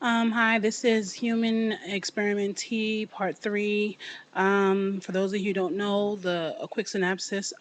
Hi, this is Human Experimentee Part 3. For those of you who don't know, a quick synopsis.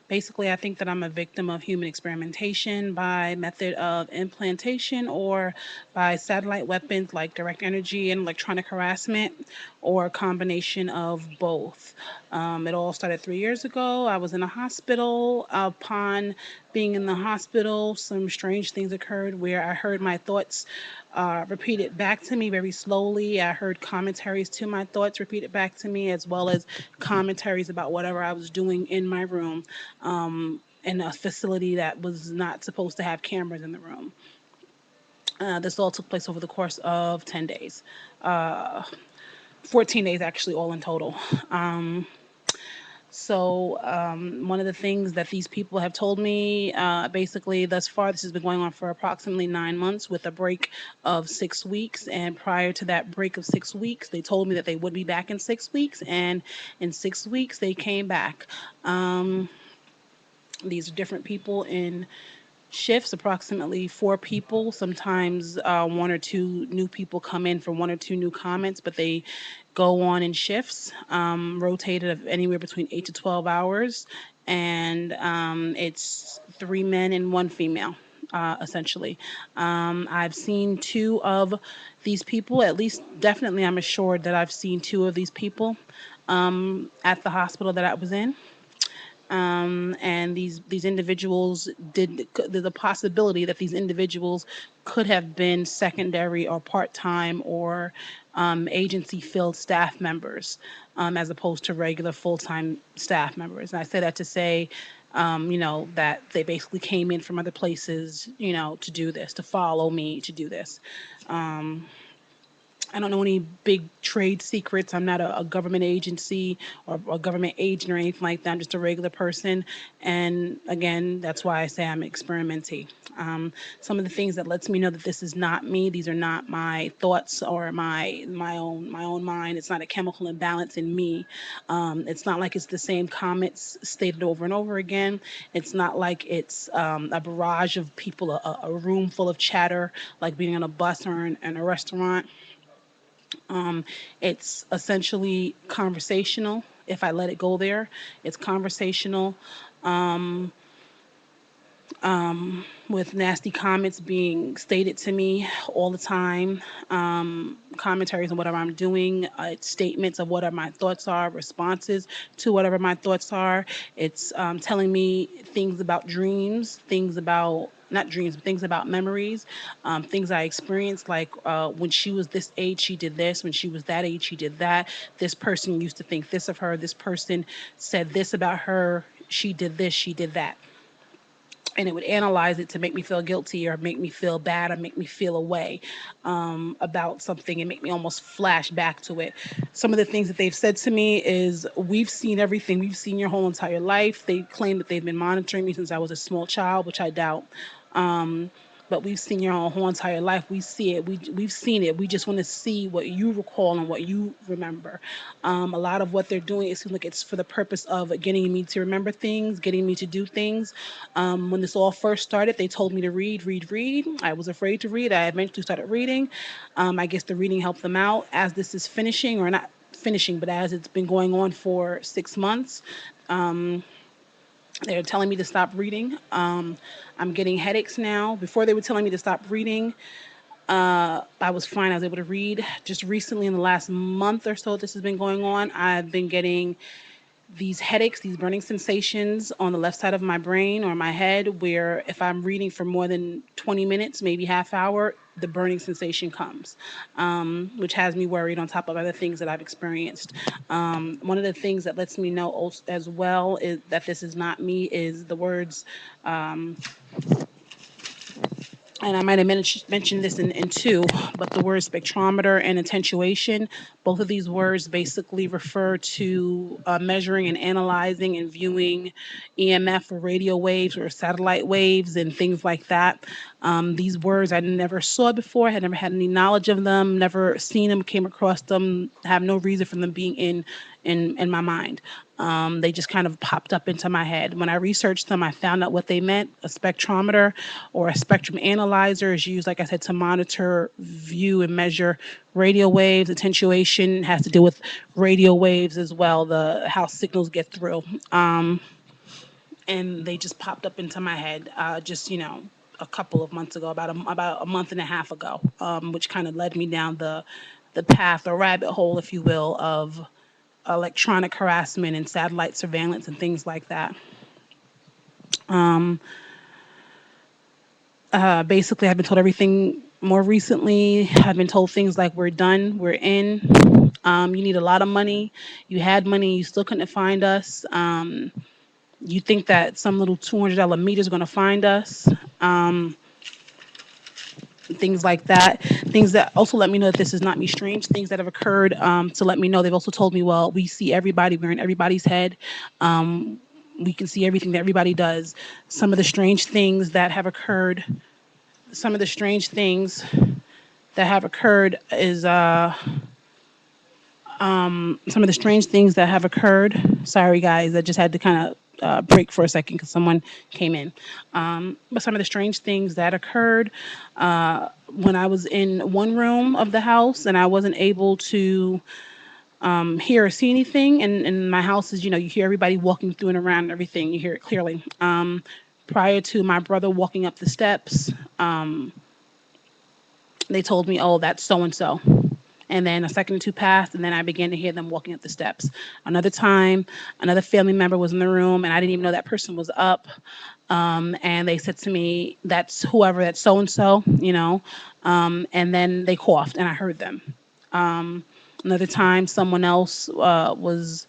Basically, I think that I'm a victim of human experimentation by method of implantation or by satellite weapons like direct energy and electronic harassment, or a combination of both. It all started 3 years ago. I was in a hospital. Upon being in the hospital, some strange things occurred where I heard my thoughts repeated back to me very slowly. I heard commentaries to my thoughts repeated back to me, as well as commentaries about whatever I was doing in my room, in a facility that was not supposed to have cameras in the room. This all took place over the course of 10 days, 14 days actually, all in total. One of the things that these people have told me, basically, thus far, this has been going on for approximately 9 months with a break of 6 weeks. And prior to that break of 6 weeks, they told me that they would be back in 6 weeks. And in 6 weeks, they came back. Um, these are different people in shifts, approximately four people. Sometimes one or two new people come in for one or two new comments, but they go on in shifts, rotated of anywhere between 8 to 12 hours. And it's three men and one female. Essentially, I've seen two of these people. At least, definitely, I'm assured that I've seen two of these people at the hospital that I was in. And these individuals did. There's a possibility that these individuals could have been secondary or part-time or agency filled staff members, as opposed to regular full-time staff members. And I say that to say, that they basically came in from other places, to do this, to follow me, to do this. Um, I don't know any big trade secrets. I'm not a government agency or a government agent or anything like that. I'm just a regular person. And again, that's why I say I'm experimentee. Some of the things that lets me know that this is not me. These are not my thoughts or my own mind. It's not a chemical imbalance in me. It's not like it's the same comments stated over and over again. It's not like it's a barrage of people, a room full of chatter, like being on a bus or in a restaurant. um, it's essentially conversational. If I let it go there, it's conversational, um, with nasty comments being stated to me all the time, commentaries on whatever I'm doing, statements of whatever my thoughts are, responses to whatever my thoughts are. It's telling me things about dreams, things about not dreams, but things about memories, things I experienced, like when she was this age, she did this. When she was that age, she did that. This person used to think this of her. This person said this about her. She did this, she did that, and it would analyze it to make me feel guilty or make me feel bad or make me feel a way about something and make me almost flash back to it. Some of the things that they've said to me is, we've seen everything. We've seen your whole entire life. They claim that they've been monitoring me since I was a small child, which I doubt. Um, but we've seen your whole entire life. We see it. We've seen it. We just want to see what you recall and what you remember. A lot of what they're doing, it seems like it's for the purpose of getting me to remember things, getting me to do things. When this all first started, they told me to read, read, read. I was afraid to read. I eventually started reading. I guess the reading helped them out. As this is finishing, or not finishing, but as it's been going on for 6 months, um, they're telling me to stop reading. I'm getting headaches now. Before, they were telling me to stop reading. I was fine. I was able to read. Just recently, in the last month or so, this has been going on. I've been getting these headaches, these burning sensations on the left side of my brain or my head, where if I'm reading for more than 20 minutes, maybe half hour, the burning sensation comes, which has me worried on top of other things that I've experienced. One of the things that lets me know as well is that this is not me is the words, um, and I might have mentioned this in two, but the words spectrometer and attenuation, both of these words basically refer to measuring and analyzing and viewing EMF or radio waves or satellite waves and things like that. These words I never saw before, had never had any knowledge of them, never seen them, came across them, have no reason for them being in in my mind. They just kind of popped up into my head. When I researched them, I found out what they meant. A spectrometer or a spectrum analyzer is used, like I said, to monitor, view, and measure radio waves. Attenuation has to do with radio waves as well, the how signals get through. And they just popped up into my head, just a couple of months ago, about a month and a half ago, which kind of led me down the path or rabbit hole, if you will, of electronic harassment and satellite surveillance and things like that. Basically, I've been told everything more recently. I've been told things like, we're done, we're in. You need a lot of money. You had money, you still couldn't find us. You think that some little $200 meter is going to find us. Things like that. Things that also let me know that this is not me strange. Things that have occurred, to let me know. They've also told me, well, we see everybody. We're in everybody's head. We can see everything that everybody does. Some of the strange things that have occurred. Some of the strange things that have occurred is some of the strange things that have occurred. Sorry, guys, I just had to kind of break for a second because someone came in. But some of the strange things that occurred, when I was in one room of the house and I wasn't able to hear or see anything. And my house is, you hear everybody walking through and around and everything. You hear it clearly. Prior to my brother walking up the steps, they told me, oh, that's so and so. And then a second or two passed, and then I began to hear them walking up the steps. Another time, another family member was in the room, and I didn't even know that person was up. And they said to me, that's whoever, that's so and so, and then they coughed, and I heard them. Another time, someone else was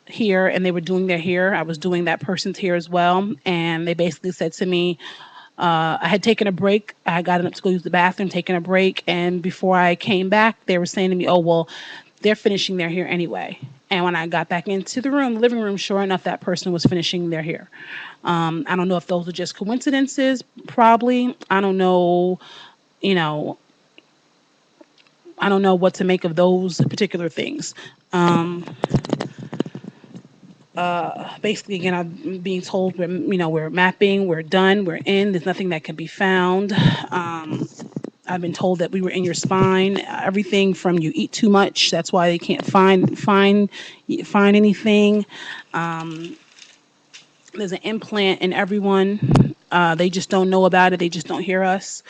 here, and they were doing their hair. I was doing that person's hair as well, and they basically said to me, I had taken a break. I had gotten up to go use the bathroom, taking a break. And before I came back, they were saying to me, oh, well, they're finishing their hair anyway. And when I got back into the room, the living room, sure enough, that person was finishing their hair. I don't know if those are just coincidences, probably. I don't know, you know, I don't know what to make of those particular things. Basically, again, I'm being told we're mapping, we're done, we're in. There's nothing that can be found. I've been told that we were in your spine. Everything from you eat too much. That's why they can't find anything. There's an implant in everyone. They just don't know about it. They just don't hear us.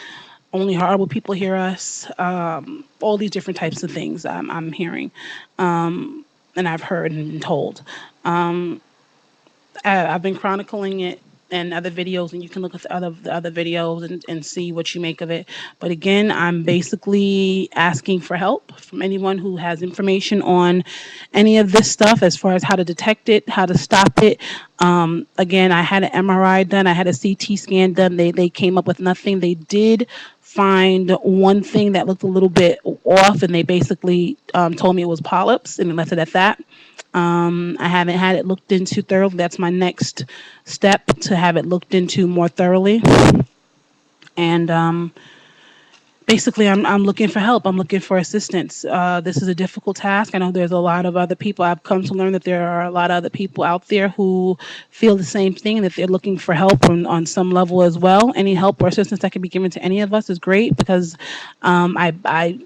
Only horrible people hear us. All these different types of things I'm hearing, and I've heard and been told. I've been chronicling it in other videos, and you can look at the other videos and see what you make of it. But again, I'm basically asking for help from anyone who has information on any of this stuff as far as how to detect it, how to stop it. Again, I had an MRI done, I had a CT scan done. They came up with nothing. They did find one thing that looked a little bit off, and they basically told me it was polyps, and they left it at that. I haven't had it looked into thoroughly. That's my next step, to have it looked into more thoroughly. And basically, I'm looking for help. I'm looking for assistance. This is a difficult task. I know there's a lot of other people. I've come to learn that there are a lot of other people out there who feel the same thing, that they're looking for help on some level as well. Any help or assistance that can be given to any of us is great, because I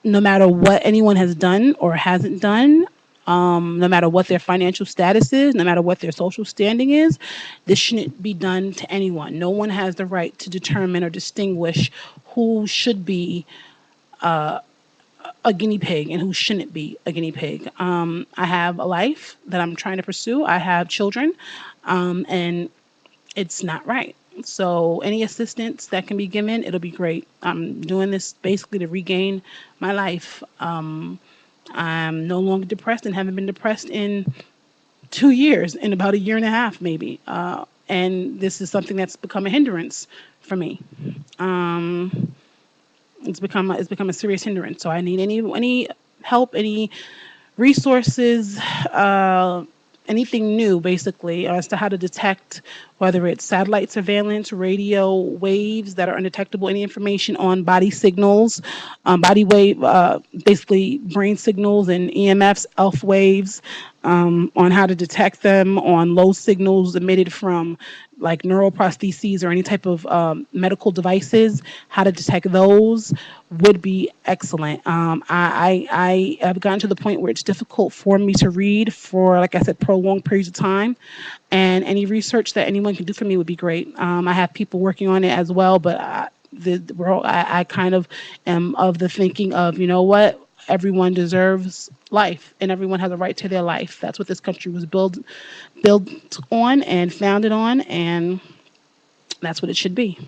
no matter what anyone has done or hasn't done, no matter what their financial status is, no matter what their social standing is, this shouldn't be done to anyone. No one has the right to determine or distinguish who should be a guinea pig and who shouldn't be a guinea pig. I have a life that I'm trying to pursue. I have children, and it's not right. So any assistance that can be given, it'll be great. I'm doing this basically to regain my life. I'm no longer depressed and haven't been depressed in 2 years, in about a year and a half, maybe. And this is something that's become a hindrance for me. It's become a serious hindrance. So I need any help, any resources, anything new, basically, as to how to detect whether it's satellite surveillance, radio waves that are undetectable, any information on body signals, body wave, basically brain signals and EMFs, ELF waves, on how to detect them, on low signals emitted from like neuroprostheses or any type of medical devices, how to detect those would be excellent. I have gotten to the point where it's difficult for me to read for, like I said, prolonged periods of time. And any research that anyone can do for me would be great. I have people working on it as well, but I kind of am of the thinking of, you know what? Everyone deserves life and everyone has a right to their life. That's what this country was built on and founded on, and that's what it should be.